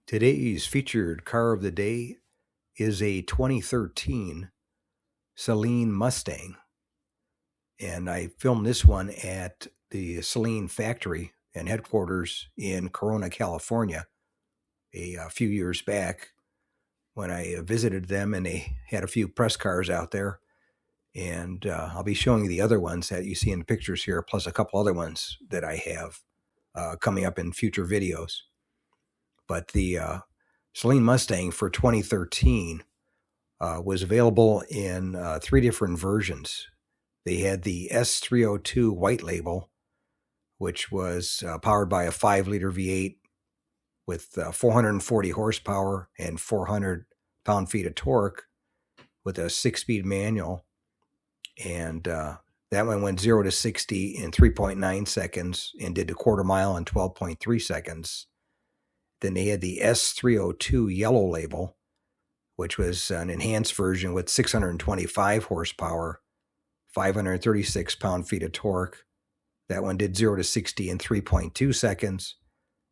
Today's featured car of the day is a 2013 Saleen Mustang. And I filmed this one at the Saleen factory and headquarters in Corona, California, a few years back when I visited them, and they had a few press cars out there. And I'll be showing you the other ones that you see in the pictures here, plus a couple other ones that I have coming up in future videos. But the Saleen Mustang for 2013 was available in three different versions. They had the S302 white label, which was powered by a 5-liter V8 with 440 horsepower and 400 pound-feet of torque with a 6-speed manual. And that one went 0 to 60 in 3.9 seconds and did a quarter mile in 12.3 seconds. Then they had the S302 yellow label, which was an enhanced version with 625 horsepower, 536 pound-feet of torque. That one did 0 to 60 in 3.2 seconds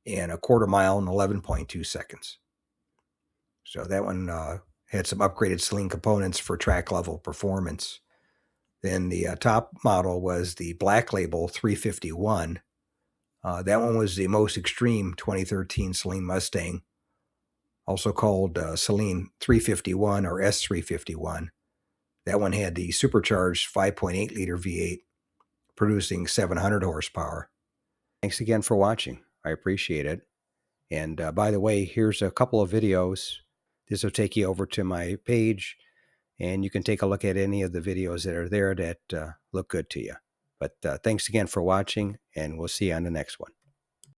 and a quarter mile in 11.2 seconds. So that one had some upgraded Saleen components for track level performance. Then the top model was the black label 351. That one was the most extreme 2013 Saleen Mustang, also called Saleen 351 or S351. That one had the supercharged 5.8-liter V8, producing 700 horsepower. Thanks again for watching. I appreciate it. And by the way, here's a couple of videos. This will take you over to my page, and you can take a look at any of the videos that are there that look good to you. But thanks again for watching, and we'll see you on the next one.